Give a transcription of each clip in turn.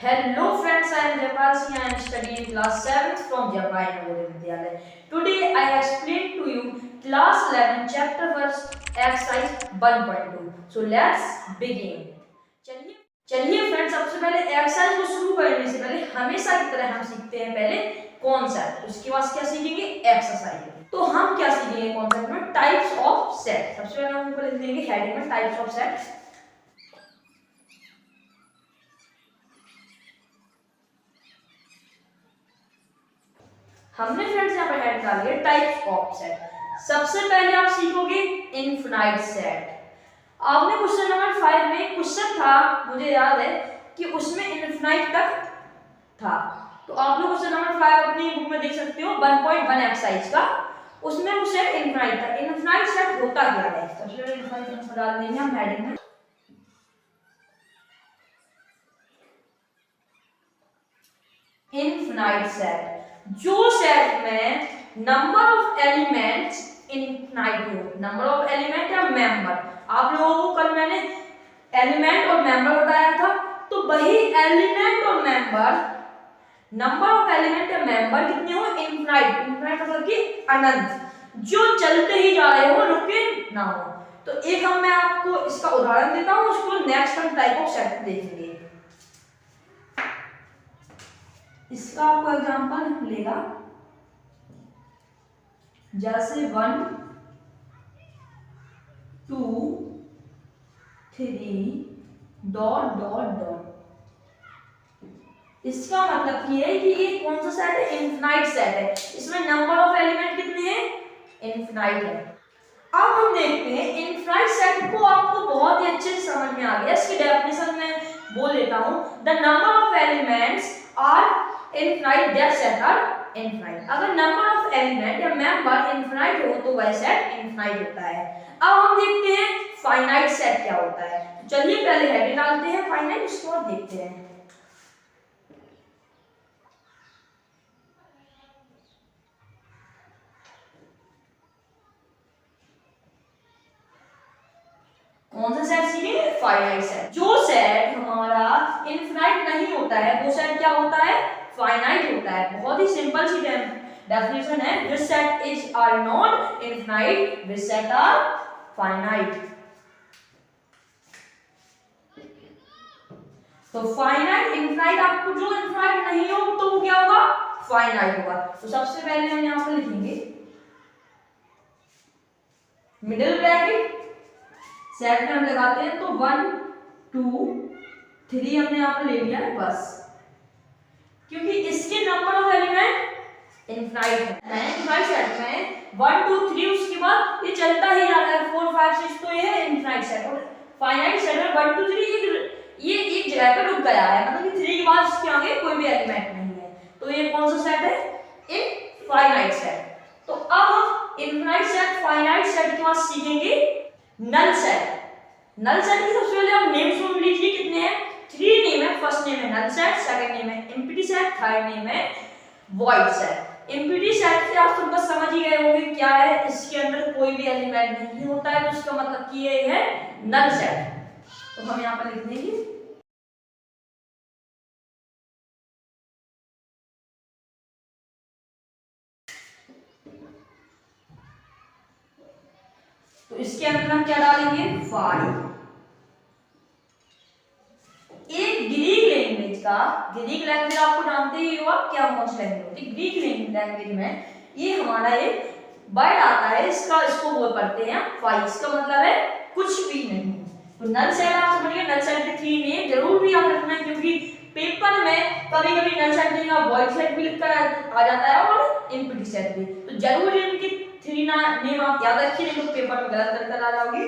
Hello friends, I am Jayapal Singh. I am studying in class 7th from Japai Navodaya Vidyalaya. Today I explain to you class 11 chapter first exercise 1.2. So let's begin. चलिए friends, सबसे पहले exercise को शुरू करने से पहले हमेशा की तरह हम सीखते हैं पहले कॉन्सेप्ट, उसके बाद क्या सीखेंगे एक्सरसाइज। तो हम क्या सीखेंगे कॉन्सेप्ट में टाइप्स ऑफ सेट। सबसे पहले हम उनको लिख देंगे हेडिंग में टाइप्स ऑफ सेट। हमने फ्रेंड्स यहाँ पर हेड डाली है टाइप्स ऑफ सेट। सबसे पहले आप सीखोगे इनफिनाइट सेट। आपने क्वेश्चन नंबर 5 में क्वेश्चन था, मुझे याद है कि उसमें इनफिनाइट तक था। तो आप लोग क्वेश्चन नंबर 5 अपनी बुक में देख सकते हो 1.1 एक्सरसाइज का, उसमें वो सेट इनफिनाइट था। इनफिनाइट सेट होता क्या है? सबसे पहले इनफिनाइट डाल देंगे हम हेडिंग में। इनफिनाइट सेट जो सेट में नंबर ऑफ एलिमेंट्स इनफिनाइट हो। नंबर ऑफ एलिमेंट या मेंबर, आप लोगों को कल मैंने एलिमेंट और मेंबर बताया था, तो वही एलिमेंट और मेंबर, नंबर ऑफ एलिमेंट या मेंबर कितने हो? इनफिनाइट। इनफिनाइट मतलब कि अनंत, जो चलते ही जा रहे हो, रुके ना हो। तो एक मैं आपको इसका उदाहरण देता हूं, उसको नेक्स्ट हम टाइप ऑफ सेट देखेंगे। इसका आपको एग्जांपल लेगा जैसे 1 2 3 डॉट डॉट डॉट। इसका मतलब ये है कि ये कौन सा सेट है? इनफिनाइट सेट है। इसमें नंबर ऑफ एलिमेंट कितने हैं? इनफिनाइट है। अब हम देखते हैं इनफिनाइट सेट को आपको बहुत ही अच्छे से समझ में आ गया। इसकी डेफिनेशन में बोल देता हूं, the number of elements are infinite, that set are infinite. अगर नंबर ऑफ एलिमेंट या मेंबर इनफिनाइट हो तो वह सेट इनफिनाइट होता है। अब हम देखते हैं फाइनाइट सेट क्या होता है। चलिए पहले हेडिंग डालते हैं फाइनाइट, उसके बाद देखते हैं। कौन सा सेट सीखेंगे? Finite set. जो सेट हमारा इनफिनाइट नहीं होता है वो सेट क्या होता है? फाइनाइट होता है। बहुत ही सिंपल सी डेफिनेशन है, which set is are not infinite, which set are finite। तो फाइनाइट इनफिनाइट, आपको जो इनफिनाइट नहीं हो तो वो क्या होगा? फाइनाइट होगा। तो सबसे पहले हम यहां पर लिखेंगे मिडिल ब्रैकेट, सेट में हम लगाते हैं तो 1 2 3 हमने यहां पर ले लिया है बस, क्योंकि इसके नंबर ऑफ एलिमेंट इनफिनाइट है। मैंने इनफिनाइट सेट में 1 2 3 उसके बाद ये चलता ही जा रहा है 4 5 6, तो ये है इनफिनाइट सेट। और फाइनाइट सेट में 1 2 3 ये एक जगह पर रुक गया है, मतलब कि 3 के बाद इसके आगे कोई भी एलिमेंट नहीं है, तो ये कौन सा सेट है? Infinite set. तो अब हम इनफिनाइट सेट फाइनाइट सेट के बाद सीखेंगे नल सेट। नल सेट की सबसे पहले आप नेम सुन लीजिए, कितने हैं? 3 नेम है। फर्स्ट नेम है नल सेट, सेकंड नेम है एम्प्टी सेट, थर्ड नेम है वॉइड सेट। एम्प्टी सेट से आप सब बस समझ ही गए होंगे क्या है, इसके अंदर कोई भी एलिमेंट नहीं होता है, तो इसका मतलब कि ये है नल सेट। तो हम यहां पर लिख देंगे तो इसके अंदर हम क्या डालेंगे? 5। एक ग्रीक लैंग्वेज का, ग्रीक लैंग्वेज आपको जानते ही हो आप क्या कौन सी लैंग्वेज होती है। ग्रीक लैंग्वेज में ये हमारा एक वर्ड आता है, इसको वो पढ़ते हैं फाइव। इसका मतलब है कुछ भी नहीं। तो नल सेट आप समझिए, नल सेट के 3 नेम जरूर भी याद रखना है, क्योंकि पेपर में कभी कभी नल सेट की जगह वॉइड सेट भी लिखकर आ जाता है और एम्प्टी सेट भी। तो जरूर इनके 3 नेम आप याद रखिए, नहीं तो पेपर में गलत करके आ जाओगे।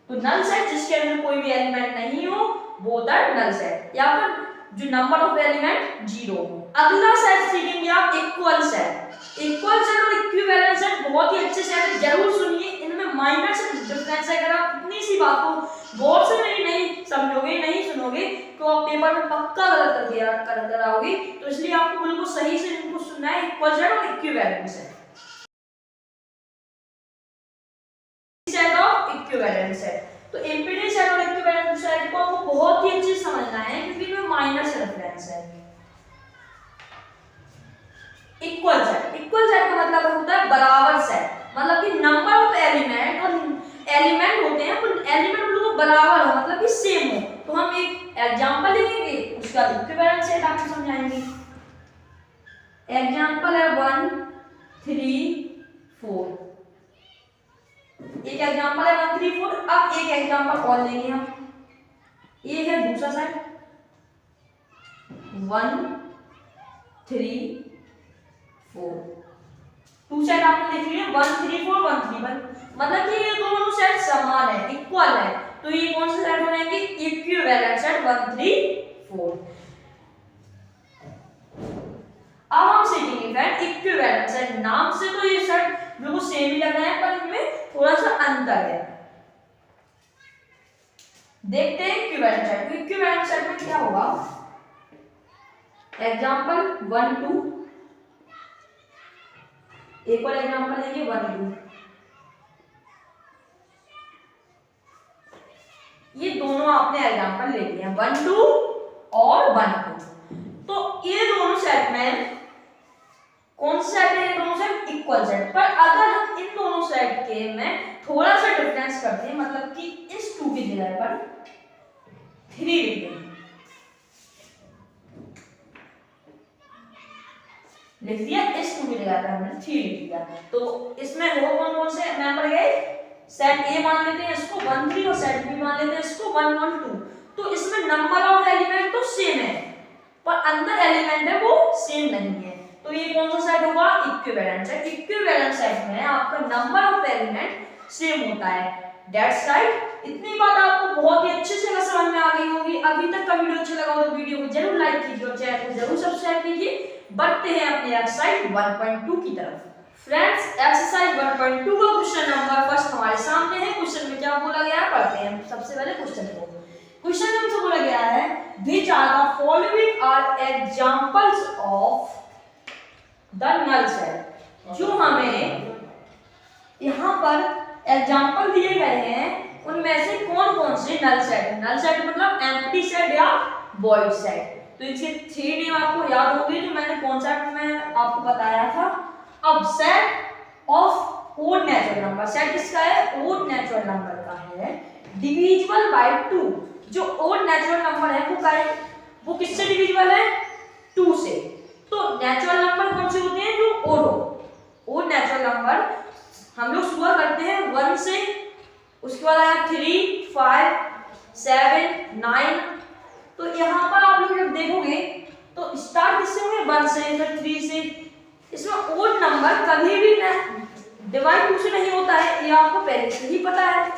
तो नल सेट जिसके अंदर कोई भी एलिमेंट नहीं हो वो होता है नल सेट, या फिर जो नंबर ऑफ एलिमेंट 0 हो। अगला सेट सीखेंगे आप इक्वल सेट। इक्वल सेट और इक्विवेलेंट सेट बहुत ही अच्छे सेट है, जरूर सुनिए। इनमें माइनर से डिफरेंस है। अगर आप इतनी सी बात को गौर से नहीं समझोगे, नहीं सुनोगे, तो आप पेपर में पक्का गलत कर आओगे। तो इसलिए आपको बिल्कुल सही से इनको सुनना है, इक्वल सेट और equivalent set. Set of equivalent set. तो एम्प्टी सेट और इक्विवेलेंट सेट को आपको बहुत ही अच्छे से समझना है, क्योंकि इनमें माइनर सेट डिफरेंस है। इक्वल सेट का मतलब होता है बराबर सेट, मतलब कि नंबर ऑफ एलिमेंट और एलिमेंट होते हैं पर एलिमेंट लोग बराबर हो, मतलब कि सेम हो। तो हम एक एग्जांपल लिखेंगे, उसका इक्विवेलेंट सेट आपको समझाएंगे। एग्जांपल है 1 3 4, एक एग्जांपल है 1 3 4। अब एक एग्जांपल और लेंगे हम, ये है दूसरा सेट 1 3 4, टू सेट आपने लिख लिया 1 3 4 1 3 1, मतलब कि ये दोनों सेट समान है, इक्वल है। तो ये कौन से सेट हो जाएंगे? Equivalent set 1 3 4। अब हम सीखेंगे फ्रेंड इक्विवेलेंट सेट। नाम से तो ये सेट बिल्कुल सेम ही लग रहे हैं पर इनमें थोड़ा सा अंतर है। देखते हैं इक्विवेलेंट सेट। इक्विवेलेंट सेट में क्या होगा? एग्जांपल 1 2, एक और एग्जांपल लेंगे 1 2। ये दोनों आपने एग्जांपल ले लिए हैं 1 2 और 1 2। तो ये दोनों सेट में कौन सा सेट है? ये दोनों सेट इक्वल सेट। पर अगर हम इन दोनों सेट के में थोड़ा सा डिफरेंस करते हैं, मतलब कि इस 2 की जगह पर 3 लिख देंगे, लिख दिया, इस 2 की जगह पर हमने 3 लिख दिया। तो इसमें हो कौन से मेंबर गए? सेट ए मान लेते हैं इसको 1 3 और सेट बी मान लेते हैं इसको 1 1 2। तो इसमें नंबर ऑफ एलिमेंट तो सेम है पर अंदर एलिमेंट है वो सेम नहीं है। तो ये कौन सा सेट होगा? Equivalent set. इक्विवेलेंट सेट में आपका नंबर ऑफ एलिमेंट सेम होता है। That's right. इतनी बात आपको बहुत ही अच्छे से समझ में आ गई होगी। अभी तक का वीडियो अच्छा लगा हो तो वीडियो को जरूर लाइक कीजिए और चैनल को जरूर सब्सक्राइब कीजिए। बढ़ते हैं अपने एक्सरसाइज 1.2 की तरफ। फ्रेंड्स, एक्सरसाइज 1.2 का क्वेश्चन नंबर फर्स्ट हमारे सामने है। क्वेश्चन में क्या बोला गया है पढ़ते हैं सबसे पहले क्वेश्चन को। क्वेश्चन में हमसे बोला गया है which are the following are examples of the null set. जो हमें यहाँ पर एग्जांपल दिए गए हैं उनमें से कौन कौन से नल सेट है। नल सेट मतलब एम्प्टी सेट या वॉइड सेट। तो इसके 3 नेम आपको याद होंगे जो मैंने कॉन्सेप्ट में आपको बताया था। अब set of odd natural number, set किसका है? ओड नेचुरल नंबर का है, डिविजिबल बाय 2। जो ओड नेचुरल नंबर है वो क्या है? वो किससे डिविजिबल है? 2 से। तो नेचुरल नंबर कौन से होते हैं? जो ओड हो। ओड नेचुरल नंबर हम लोग शुरू करते हैं 1 से, उसके बाद आया 3 5 7 9। तो यहाँ पर आप लोग जब देखोगे तो स्टार्ट किससे होंगे? 1 से, फिर 3 से। इसमें ओड नंबर कभी भी डिवाइड 2 से नहीं होता है, ये आपको पहले से ही पता है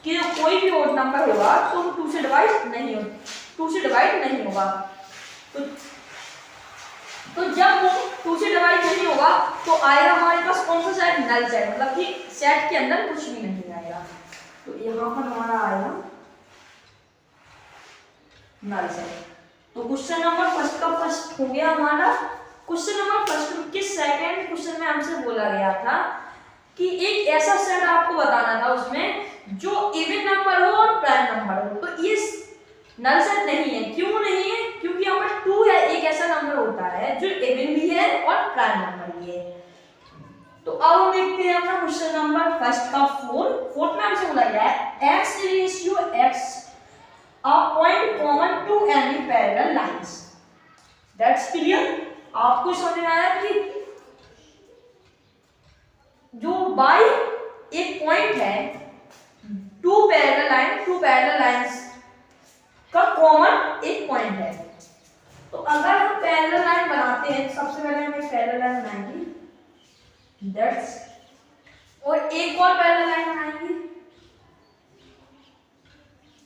कि कोई भी ओड नंबर होगा तो 2 से डिवाइड नहीं होगा, 2 से डिवाइड नहीं होगा। तो जब वो 2 से डिवाइड नहीं होगा तो आएगा हमारे पास कौन सा सेट? नल सेट, मतलब कि सेट के अंदर कुछ भी नहीं आएगा। तो यहाँ पर हमारा आएगा नल सेट। तो क्वेश्चन नंबर फर्स्ट का फर्स्ट हो गया हमारा। क्वेश्चन नंबर फर्स्ट के सेकंड क्वेश्चन में हमसे बोला गया था कि एक ऐसा सेट आपको बताना था उसमें जो इवन नंबर हो और प्राइम नंबर हो। तो ये नल सेट नहीं है। क्यों नहीं है? क्योंकि यहाँ पर 2 है, एक ऐसा नंबर होता है जो इवन भी है और प्राइम नंबर भी है। तो अब हम देखते हैं अपना क्वेश्चन नंबर फर्स्ट का फोर्थ में हमसे बोला गया है x ratio x a point common to any parallel lines। That's clear. आपको समझ में आया कि जो बाई एक पॉइंट है, 2 पैरेलल लाइंस का कॉमन एक पॉइंट है। तो अगर हम पैरेलल लाइन बनाते हैं, सबसे पहले हम एक पैरेलल लाइन बनाएंगे, दैट्स, और एक और पैरेलल लाइन बनाएंगे।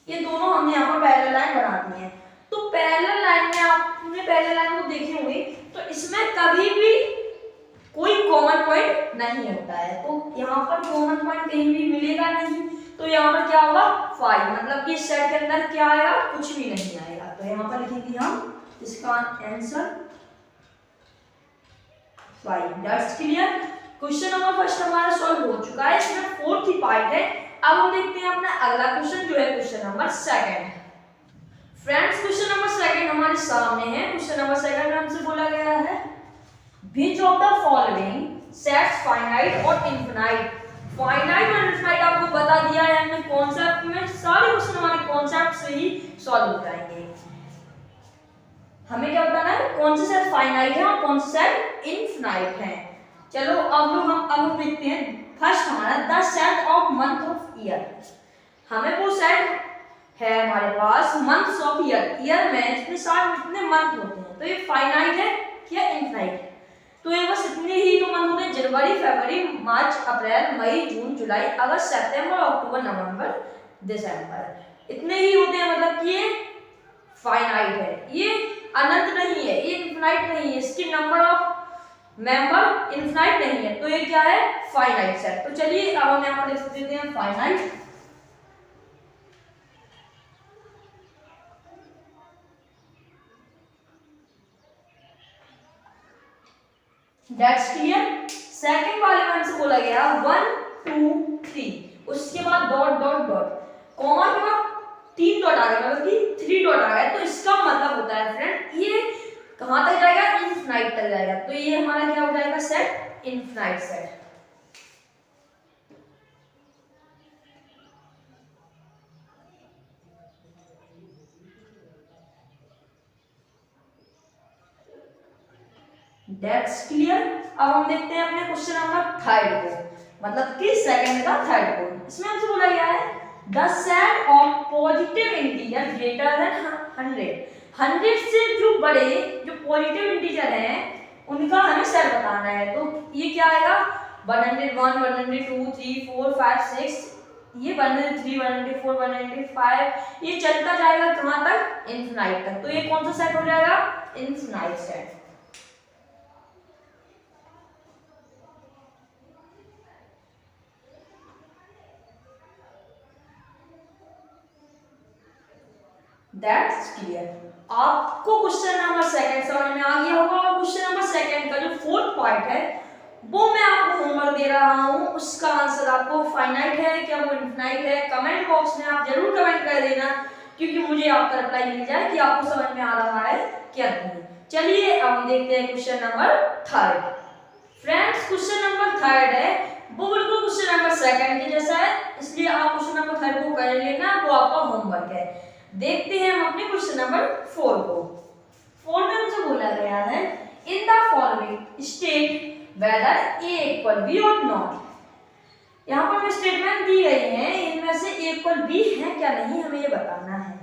ये दोनों हमने यहाँ पर पैरेलल लाइन बना दी है। तो पैरेलल लाइन में आपने पैरेलल लाइन को देखे होंगे तो इसमें कभी भी कोई कॉमन पॉइंट नहीं होता है। तो यहाँ पर कॉमन पॉइंट कहीं भी मिलेगा नहीं। तो यहाँ पर क्या होगा? 5, मतलब कि सेट के अंदर क्या आएगा? कुछ भी नहीं आएगा। तो यहाँ पर लिखेंगे हम इसका answer 5। That's clear. Question number first हमारा सॉल्व हो चुका है। इसमें 4th पार्ट है। अब हम देखते हैं अपना अगला क्वेश्चन जो है question number second. Friends question number second हमारे सामने है। क्वेश्चन नंबर सेकंड में हमसे बोला गया है which of the following sets finite और infinite। फाइनाइट और इनफाइनाइट आपको बता दिया है हमने कॉन्सेप्ट में। सारे क्वेश्चन हमारे कॉन्सेप्ट से ही सॉल्व हो जाएंगे। हमें क्या बताना है कौन से सेट फाइनाइट है और कौन से सेट इनफाइनाइट है। चलो अब हम देखते हैं। फर्स्ट हमारा the set of month of year. हमें वो सेट है हमारे पास मंथ्स ऑफ ईयर। ईयर में इसमें सारे इतने मंथ होते हैं, तो ये फाइनाइट है या इनफाइनाइट है? तो ये बस इतने ही तो मंथ होते हैं, जनवरी, फरवरी, मार्च, अप्रैल, मई, जून, जुलाई, अगस्त, सितंबर, अक्टूबर, नवंबर, दिसंबर। इतने ही होते हैं, मतलब कि ये फाइनाइट है। ये अनंत नहीं है, ये इनफाइनाइट नहीं है, इसकी नंबर ऑफ मेंबर इनफाइनाइट नहीं है, तो ये क्या है फाइनाइट सेट। तो चलिए अब हम यहाँ पर लिख देते हैं फाइनाइट। That's clear. सेकंड वाले में हमसे बोला गया 1 2 3, उसके बाद डॉट डॉट डॉट, कॉमा के बाद 3 डॉट आ गया, मतलब कि 3 डॉट आ गया। तो इसका मतलब होता है फ्रेंड ये कहां तक जाएगा इनफाइनाइट तक जाएगा। तो ये हमारा क्या हो जाएगा set infinite set. That's clear. अब हम देखते हैं अपने क्वेश्चन नंबर थर्ड को, मतलब कि सेकंड का थर्ड को। इसमें हमसे बोला गया है the set of positive integer greater than 100। 100 से जो बड़े जो पॉजिटिव इंटीजर हैं उनका हमें सेट बताना है। तो ये क्या आएगा 101 102 3 4 5 6, ये 103 104 105, ये चलता जाएगा कहां तक इनफाइनाइट तक। तो ये कौन सा सेट हो जाएगा इनफाइनाइट सेट। That's clear. आपको क्वेश्चन नंबर सेकंड समझ में आ गया होगा, और क्वेश्चन नंबर सेकंड का जो फोर्थ पार्ट है वो मैं आपको होमवर्क दे रहा हूं, उसका आंसर आपको फाइनाइट है क्या वो इनफाइनाइट है, कमेंट बॉक्स में आप जरूर कमेंट कर देना, क्योंकि मुझे आपका रिप्लाई मिल जाए कि आपको समझ में आ रहा है क्या नहीं। चलिए अब हम देखते हैं question number third. Friends question number third है वो बिल्कुल क्वेश्चन नंबर सेकंड के जैसा है, इसलिए आप क्वेश्चन नंबर थर्ड को कर लेना, वो आपका होमवर्क है। देखते हैं हम अपने क्वेश्चन नंबर 4 को। 4 में हमसे बोला गया है in the following state whether A equal B और नॉट। यहाँ पर स्टेटमेंट दी गई है, इनमें से ए इक्वल बी है क्या नहीं हमें ये बताना है।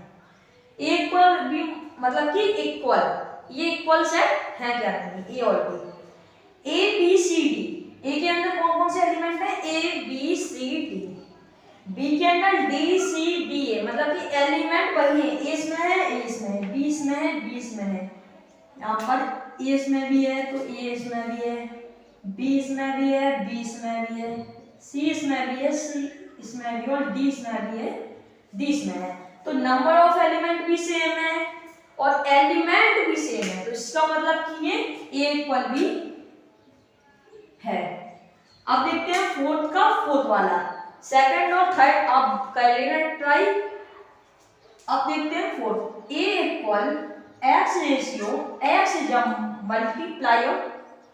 ए इक्वल बी मतलब कि इक्वल, ये इक्वल सेट है क्या नहीं, ए और B. A B C D, A के अंदर कौन कौन से एलिमेंट है A B C D, B के अंदर डी सी डी ए, मतलब कि एलिमेंट वही है, ए इसमें है ए इसमें है, बी इसमें है बी इसमें है, यहाँ पर ए इसमें भी है तो ए इसमें भी है, बी इसमें भी है बी इसमें भी है, सी इसमें भी है सी इसमें भी, और डी इसमें भी है डी इसमें है। तो नंबर ऑफ एलिमेंट भी सेम है और एलिमेंट भी सेम है, तो इसका मतलब कि ये ए इक्वल बी है। अब देखते हैं फोर्थ का फोर्थ वाला, सेकंड और थर्ड आप कर लेना ट्राई। अब देखते हैं fourth, A equal x ratio, x is a multiply of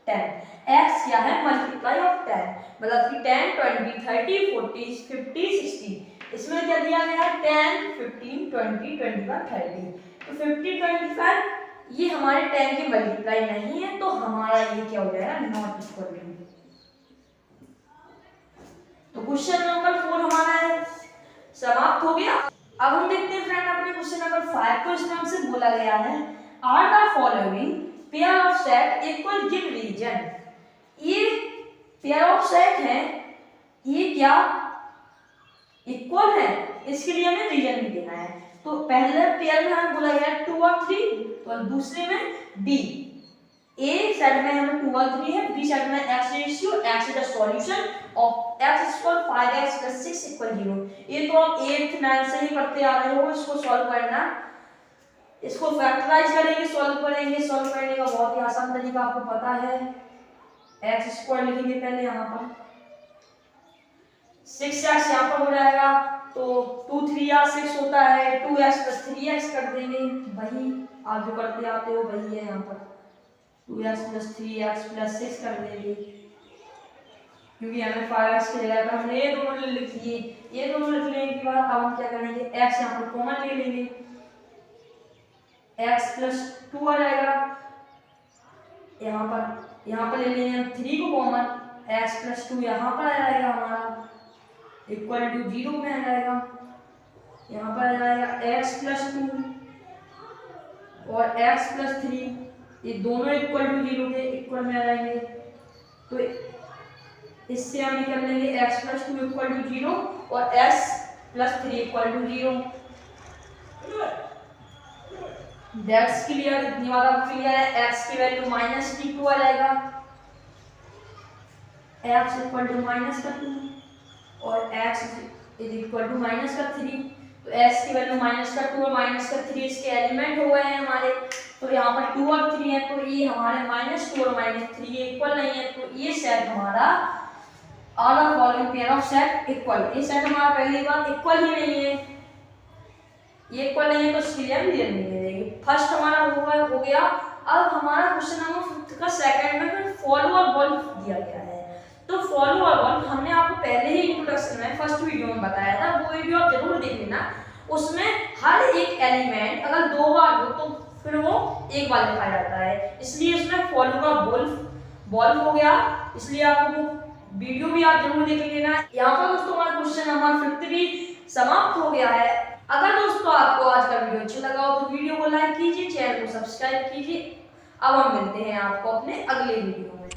10। X क्या है मल्टीप्लाई ऑफ 10, मतलब कि 10 20 30 40 50 60। इसमें क्या दिया गया है 10 15 20 25 30, तो 50 25 ये हमारे 10 की मल्टीप्लाई नहीं है, तो हमारा ये क्या हो जाएगा नॉट इक्वल टू। तो क्वेश्चन नंबर 4 हमारा है समाप्त हो गया। अब हम देखते हैं फ्रेंड अपने क्वेश्चन नंबर 5 को। इसमें हमसे बोला गया है are the following pair of set equal give reason. ये पेयर ऑफ सेट है, ये क्या इक्वल है, इसके लिए हमें रीजन भी देना है। तो पहले पेयर में हमें बोला गया 2 और 3, तो दूसरे में बी। ए सेट में हमें 2 और 3 है, बी सेट में x ratio, x is the solution of x equal 5x + 6 equal 0। ये तो आप 8th 9th से ही पढ़ते आ रहे हो, इसको सॉल्व करना, इसको फैक्टराइज करेंगे, सॉल्व करेंगे। सॉल्व करने का बहुत ही आसान तरीका आपको पता है, x² लिखेंगे पहले यहाँ पर, 6x यहाँ पर हो जाएगा तो 2 3 या 6 होता है, 2x + 3x कर देंगे, वही आप जो करते आते हो वही है यहाँ पर 2x + 3x + 6 कर देंगे, क्योंकि हमें 5x की जगह पर हमने ये दोनों लिख लिए। ये दोनों लिख लेने के बाद अब हम क्या करेंगे, x यहाँ पर कॉमन ले लेंगे, x + 2 आ जाएगा, यहाँ पर ले लेंगे हम 3 को कॉमन, x + 2 यहाँ पर आ जाएगा हमारा इक्वल टू 0 में आ जाएगा, यहाँ पर आ जाएगा x + 2 और x + 3, ये दोनों इक्वल टू 0 के इक्वल में आ जाएंगे। तो इससे हम निकल लेंगे x + 2 इक्वल टू 0 और s + 3 equal to 0। That's clear, इतनी बात अब क्लियर है। x की वैल्यू -2 आ जाएगा, x इक्वल टू -2 और x इज इक्वल टू -3, तो s की वैल्यू -2 और -3 इसके एलिमेंट हो गए हैं हमारे। तो यहाँ पर 2 और 3 है, तो ये हमारे -2 और -3 इक्वल नहीं है, तो ये सेट हमारा all of following pair of set equal, ये सेट हमारा पहली बात इक्वल ही नहीं है, ये इक्वल नहीं है तो इसके लिए हम रीजन नहीं दे देंगे। फर्स्ट हमारा हो गया। अब हमारा क्वेश्चन नंबर 5 का सेकंड में फिर फॉलोअर बल्ब दिया गया है। तो फॉलोअर बल्ब हमने आपको पहले ही इंट्रोडक्शन में फर्स्ट वीडियो में बताया था, वो वीडियो आप जरूर देख लेना। उसमें हर एक एलिमेंट अगर 2 बार हो तो फिर वो एक बार लिखा जाता है, इसलिए इसमें फॉलोअर बल्ब हो गया, इसलिए आपको वीडियो भी आप जरूर देख लेना। यहाँ पर दोस्तों हमारा क्वेश्चन नंबर 5 भी समाप्त हो गया है। अगर दोस्तों आपको आज का वीडियो अच्छा लगा हो तो वीडियो को लाइक कीजिए, चैनल को सब्सक्राइब कीजिए। अब हम मिलते हैं आपको अपने अगले वीडियो में।